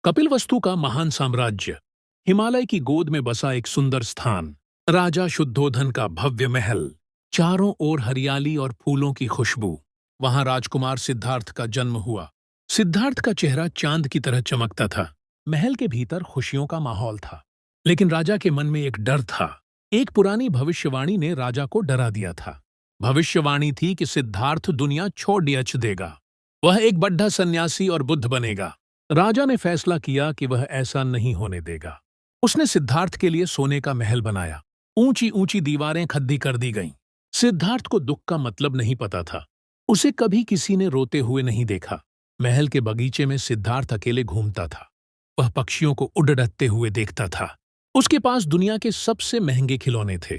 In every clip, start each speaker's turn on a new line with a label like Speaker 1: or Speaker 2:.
Speaker 1: कपिलवस्तु का महान साम्राज्य, हिमालय की गोद में बसा एक सुंदर स्थान, राजा शुद्धोधन का भव्य महल, चारों ओर हरियाली और फूलों की खुशबू। वहां राजकुमार सिद्धार्थ का जन्म हुआ। सिद्धार्थ का चेहरा चांद की तरह चमकता था। महल के भीतर खुशियों का माहौल था, लेकिन राजा के मन में एक डर था। एक पुरानी भविष्यवाणी ने राजा को डरा दिया था। भविष्यवाणी थी कि सिद्धार्थ दुनिया छोड़ देगा। वह एक बड्ढा सन्यासी और बुद्ध बनेगा। राजा ने फैसला किया कि वह ऐसा नहीं होने देगा। उसने सिद्धार्थ के लिए सोने का महल बनाया। ऊंची ऊंची दीवारें खद्दी कर दी गईं। सिद्धार्थ को दुख का मतलब नहीं पता था। उसे कभी किसी ने रोते हुए नहीं देखा। महल के बगीचे में सिद्धार्थ अकेले घूमता था। वह पक्षियों को उड़ते हुए देखता था। उसके पास दुनिया के सबसे महंगे खिलौने थे।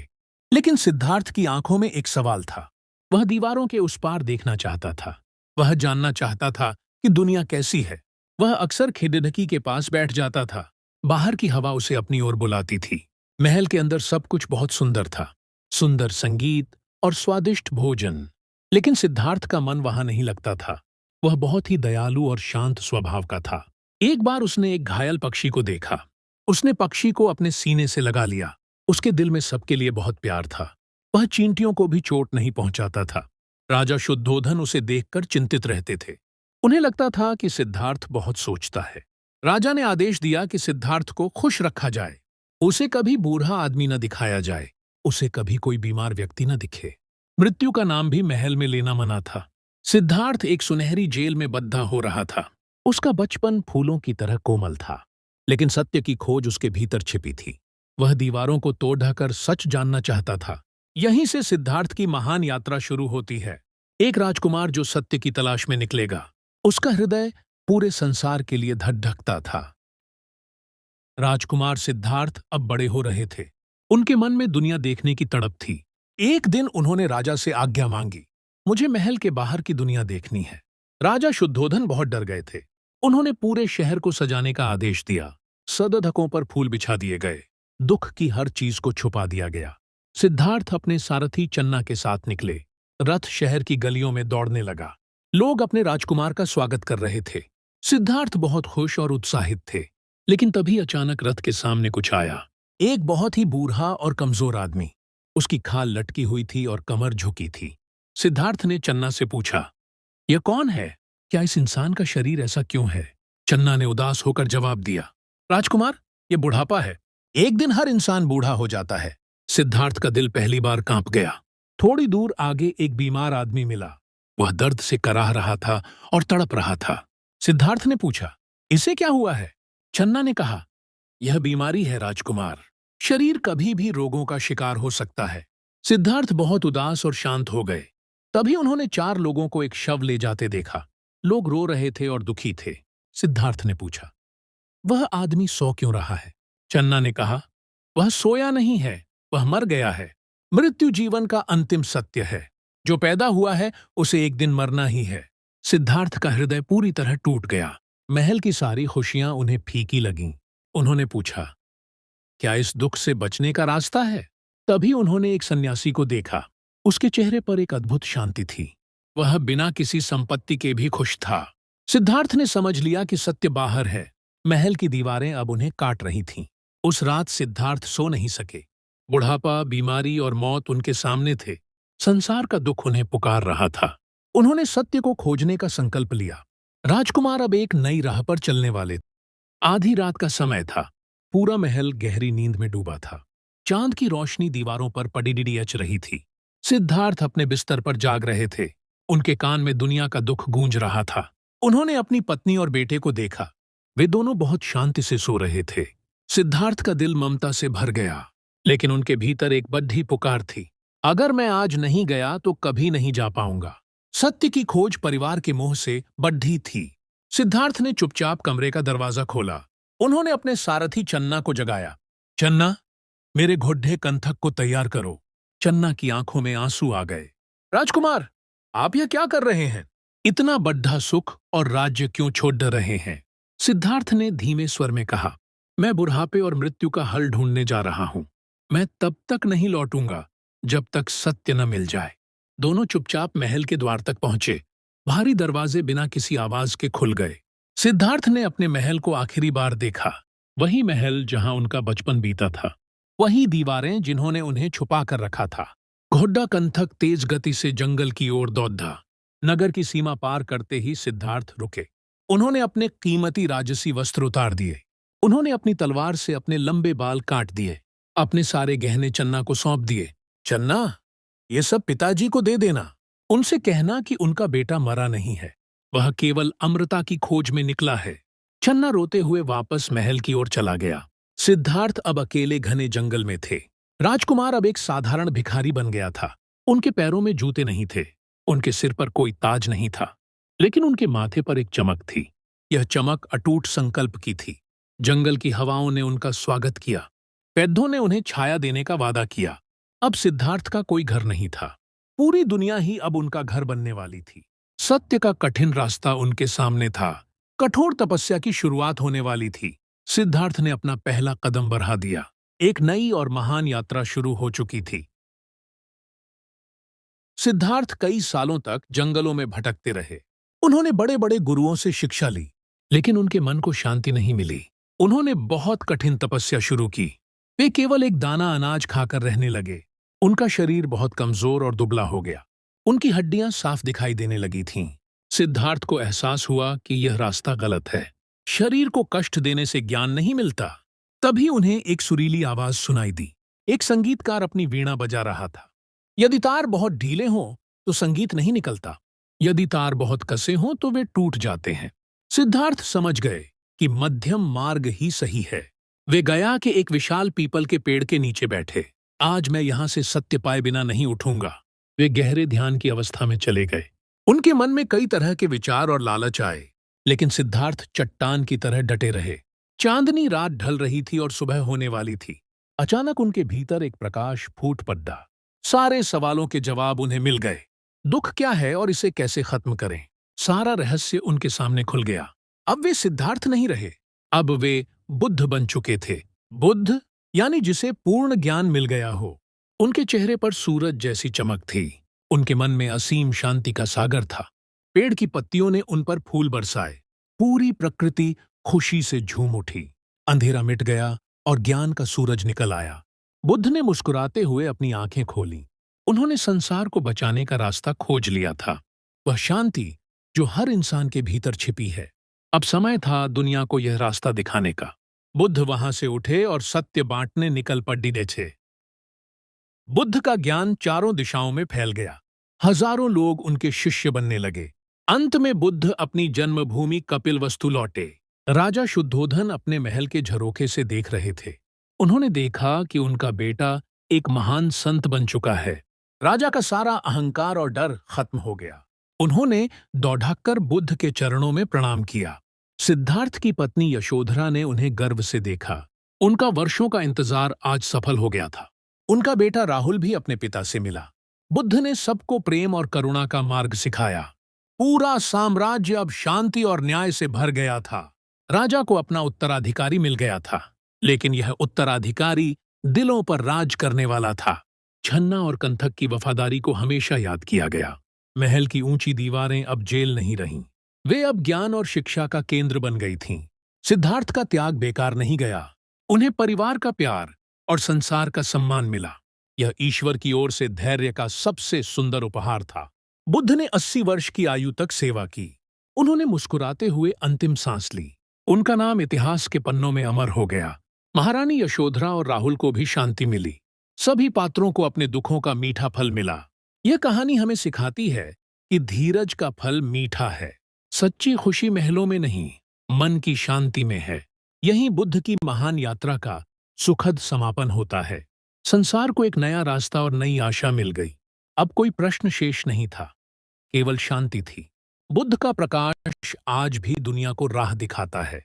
Speaker 1: लेकिन सिद्धार्थ की आंखों में एक सवाल था। वह दीवारों के उस पार देखना चाहता था। वह जानना चाहता था कि दुनिया कैसी है। वह अक्सर खिड़की के पास बैठ जाता था। बाहर की हवा उसे अपनी ओर बुलाती थी। महल के अंदर सब कुछ बहुत सुंदर था। सुंदर संगीत और स्वादिष्ट भोजन। लेकिन सिद्धार्थ का मन वहां नहीं लगता था। वह बहुत ही दयालु और शांत स्वभाव का था। एक बार उसने एक घायल पक्षी को देखा। उसने पक्षी को अपने सीने से लगा लिया। उसके दिल में सबके लिए बहुत प्यार था। वह चींटियों को भी चोट नहीं पहुंचाता था। राजा शुद्धोधन उसे देखकर चिंतित रहते थे। उन्हें लगता था कि सिद्धार्थ बहुत सोचता है। राजा ने आदेश दिया कि सिद्धार्थ को खुश रखा जाए। उसे कभी बूढ़ा आदमी न दिखाया जाए। उसे कभी कोई बीमार व्यक्ति न दिखे। मृत्यु का नाम भी महल में लेना मना था। सिद्धार्थ एक सुनहरी जेल में बंधा हो रहा था। उसका बचपन फूलों की तरह कोमल था, लेकिन सत्य की खोज उसके भीतर छिपी थी। वह दीवारों को तोड़ ढाकर सच जानना चाहता था। यहीं से सिद्धार्थ की महान यात्रा शुरू होती है। एक राजकुमार जो सत्य की तलाश में निकलेगा। उसका हृदय पूरे संसार के लिए धड़धकता था। राजकुमार सिद्धार्थ अब बड़े हो रहे थे। उनके मन में दुनिया देखने की तड़प थी। एक दिन उन्होंने राजा से आज्ञा मांगी, मुझे महल के बाहर की दुनिया देखनी है। राजा शुद्धोधन बहुत डर गए थे। उन्होंने पूरे शहर को सजाने का आदेश दिया। सदधकों पर फूल बिछा दिए गए। दुख की हर चीज को छुपा दिया गया। सिद्धार्थ अपने सारथी चन्ना के साथ निकले। रथ शहर की गलियों में दौड़ने लगा। लोग अपने राजकुमार का स्वागत कर रहे थे। सिद्धार्थ बहुत खुश और उत्साहित थे। लेकिन तभी अचानक रथ के सामने कुछ आया। एक बहुत ही बूढ़ा और कमजोर आदमी। उसकी खाल लटकी हुई थी और कमर झुकी थी। सिद्धार्थ ने चन्ना से पूछा, यह कौन है? क्या इस इंसान का शरीर ऐसा क्यों है? चन्ना ने उदास होकर जवाब दिया, राजकुमार, यह बुढ़ापा है। एक दिन हर इंसान बूढ़ा हो जाता है। सिद्धार्थ का दिल पहली बार कांप गया। थोड़ी दूर आगे एक बीमार आदमी मिला। वह दर्द से कराह रहा था और तड़प रहा था। सिद्धार्थ ने पूछा, इसे क्या हुआ है? चन्ना ने कहा, यह बीमारी है राजकुमार। शरीर कभी भी रोगों का शिकार हो सकता है। सिद्धार्थ बहुत उदास और शांत हो गए। तभी उन्होंने 4 लोगों को एक शव ले जाते देखा। लोग रो रहे थे और दुखी थे। सिद्धार्थ ने पूछा, वह आदमी सो क्यों रहा है? चन्ना ने कहा, वह सोया नहीं है, वह मर गया है। मृत्यु जीवन का अंतिम सत्य है। जो पैदा हुआ है उसे एक दिन मरना ही है। सिद्धार्थ का हृदय पूरी तरह टूट गया। महल की सारी खुशियां उन्हें फीकी लगीं। उन्होंने पूछा, क्या इस दुख से बचने का रास्ता है? तभी उन्होंने एक सन्यासी को देखा। उसके चेहरे पर एक अद्भुत शांति थी। वह बिना किसी संपत्ति के भी खुश था। सिद्धार्थ ने समझ लिया कि सत्य बाहर है। महल की दीवारें अब उन्हें काट रही थीं। उस रात सिद्धार्थ सो नहीं सके। बुढ़ापा, बीमारी और मौत उनके सामने थे। संसार का दुख उन्हें पुकार रहा था। उन्होंने सत्य को खोजने का संकल्प लिया। राजकुमार अब एक नई राह पर चलने वाले थे। आधी रात का समय था। पूरा महल गहरी नींद में डूबा था। चांद की रोशनी दीवारों पर पड़ीडीएच रही थी। सिद्धार्थ अपने बिस्तर पर जाग रहे थे। उनके कान में दुनिया का दुख गूंज रहा था। उन्होंने अपनी पत्नी और बेटे को देखा। वे दोनों बहुत शांति से सो रहे थे। सिद्धार्थ का दिल ममता से भर गया, लेकिन उनके भीतर एक बद्धी पुकार थी, अगर मैं आज नहीं गया तो कभी नहीं जा पाऊंगा। सत्य की खोज परिवार के मोह से बद्धी थी। सिद्धार्थ ने चुपचाप कमरे का दरवाजा खोला। उन्होंने अपने सारथी चन्ना को जगाया। चन्ना, मेरे घोड़े कंथक को तैयार करो। चन्ना की आंखों में आंसू आ गए। राजकुमार, आप यह क्या कर रहे हैं? इतना बड़ा सुख और राज्य क्यों छोड़ रहे हैं? सिद्धार्थ ने धीमे स्वर में कहा, मैं बुढ़ापे और मृत्यु का हल ढूंढने जा रहा हूं। मैं तब तक नहीं लौटूंगा जब तक सत्य न मिल जाए। दोनों चुपचाप महल के द्वार तक पहुंचे। भारी दरवाजे बिना किसी आवाज के खुल गए। सिद्धार्थ ने अपने महल को आखिरी बार देखा। वही महल जहां उनका बचपन बीता था, वही दीवारें जिन्होंने उन्हें छुपा कर रखा था। घोड़ा कंथक तेज गति से जंगल की ओर दौड़ा। नगर की सीमा पार करते ही सिद्धार्थ रुके। उन्होंने अपने कीमती राजसी वस्त्र उतार दिए। उन्होंने अपनी तलवार से अपने लंबे बाल काट दिए। अपने सारे गहने चन्ना को सौंप दिए। चन्ना, ये सब पिताजी को दे देना। उनसे कहना कि उनका बेटा मरा नहीं है, वह केवल अमृता की खोज में निकला है। चन्ना रोते हुए वापस महल की ओर चला गया। सिद्धार्थ अब अकेले घने जंगल में थे। राजकुमार अब एक साधारण भिखारी बन गया था। उनके पैरों में जूते नहीं थे, उनके सिर पर कोई ताज नहीं था, लेकिन उनके माथे पर एक चमक थी। यह चमक अटूट संकल्प की थी। जंगल की हवाओं ने उनका स्वागत किया। पैद्यों ने उन्हें छाया देने का वादा किया। अब सिद्धार्थ का कोई घर नहीं था। पूरी दुनिया ही अब उनका घर बनने वाली थी। सत्य का कठिन रास्ता उनके सामने था। कठोर तपस्या की शुरुआत होने वाली थी। सिद्धार्थ ने अपना पहला कदम बढ़ा दिया। एक नई और महान यात्रा शुरू हो चुकी थी। सिद्धार्थ कई सालों तक जंगलों में भटकते रहे। उन्होंने बड़े बड़े गुरुओं से शिक्षा ली, लेकिन उनके मन को शांति नहीं मिली। उन्होंने बहुत कठिन तपस्या शुरू की। वे केवल एक दाना अनाज खाकर रहने लगे। उनका शरीर बहुत कमजोर और दुबला हो गया। उनकी हड्डियां साफ दिखाई देने लगी थीं। सिद्धार्थ को एहसास हुआ कि यह रास्ता गलत है। शरीर को कष्ट देने से ज्ञान नहीं मिलता। तभी उन्हें एक सुरीली आवाज सुनाई दी। एक संगीतकार अपनी वीणा बजा रहा था। यदि तार बहुत ढीले हों तो संगीत नहीं निकलता, यदि तार बहुत कसे हों तो वे टूट जाते हैं। सिद्धार्थ समझ गए कि मध्यम मार्ग ही सही है। वे गया कि एक विशाल पीपल के पेड़ के नीचे बैठे। आज मैं यहां से सत्य पाए बिना नहीं उठूंगा। वे गहरे ध्यान की अवस्था में चले गए। उनके मन में कई तरह के विचार और लालच आए, लेकिन सिद्धार्थ चट्टान की तरह डटे रहे। चांदनी रात ढल रही थी और सुबह होने वाली थी। अचानक उनके भीतर एक प्रकाश फूट पड़ा। सारे सवालों के जवाब उन्हें मिल गए। दुख क्या है और इसे कैसे खत्म करें? सारा रहस्य उनके सामने खुल गया। अब वे सिद्धार्थ नहीं रहे, अब वे बुद्ध बन चुके थे। बुद्ध यानी जिसे पूर्ण ज्ञान मिल गया हो। उनके चेहरे पर सूरज जैसी चमक थी। उनके मन में असीम शांति का सागर था। पेड़ की पत्तियों ने उन पर फूल बरसाए। पूरी प्रकृति खुशी से झूम उठी। अंधेरा मिट गया और ज्ञान का सूरज निकल आया। बुद्ध ने मुस्कुराते हुए अपनी आंखें खोलीं। उन्होंने संसार को बचाने का रास्ता खोज लिया था, वह शांति जो हर इंसान के भीतर छिपी है। अब समय था दुनिया को यह रास्ता दिखाने का। बुद्ध वहां से उठे और सत्य बांटने निकल पड़े थे। बुद्ध का ज्ञान चारों दिशाओं में फैल गया। हजारों लोग उनके शिष्य बनने लगे। अंत में बुद्ध अपनी जन्मभूमि कपिलवस्तु लौटे। राजा शुद्धोधन अपने महल के झरोखे से देख रहे थे। उन्होंने देखा कि उनका बेटा एक महान संत बन चुका है। राजा का सारा अहंकार और डर खत्म हो गया। उन्होंने दौड़कर बुद्ध के चरणों में प्रणाम किया। सिद्धार्थ की पत्नी यशोधरा ने उन्हें गर्व से देखा। उनका वर्षों का इंतजार आज सफल हो गया था। उनका बेटा राहुल भी अपने पिता से मिला। बुद्ध ने सबको प्रेम और करुणा का मार्ग सिखाया। पूरा साम्राज्य अब शांति और न्याय से भर गया था। राजा को अपना उत्तराधिकारी मिल गया था, लेकिन यह उत्तराधिकारी दिलों पर राज करने वाला था। छन्ना और कंथक की वफादारी को हमेशा याद किया गया। महल की ऊंची दीवारें अब जेल नहीं रहीं। वे अब ज्ञान और शिक्षा का केंद्र बन गई थीं। सिद्धार्थ का त्याग बेकार नहीं गया। उन्हें परिवार का प्यार और संसार का सम्मान मिला। यह ईश्वर की ओर से धैर्य का सबसे सुंदर उपहार था। बुद्ध ने 80 वर्ष की आयु तक सेवा की। उन्होंने मुस्कुराते हुए अंतिम सांस ली। उनका नाम इतिहास के पन्नों में अमर हो गया। महारानी यशोधरा और राहुल को भी शांति मिली। सभी पात्रों को अपने दुखों का मीठा फल मिला। यह कहानी हमें सिखाती है कि धीरज का फल मीठा है। सच्ची खुशी महलों में नहीं, मन की शांति में है। यहीं बुद्ध की महान यात्रा का सुखद समापन होता है। संसार को एक नया रास्ता और नई आशा मिल गई। अब कोई प्रश्न शेष नहीं था, केवल शांति थी। बुद्ध का प्रकाश आज भी दुनिया को राह दिखाता है।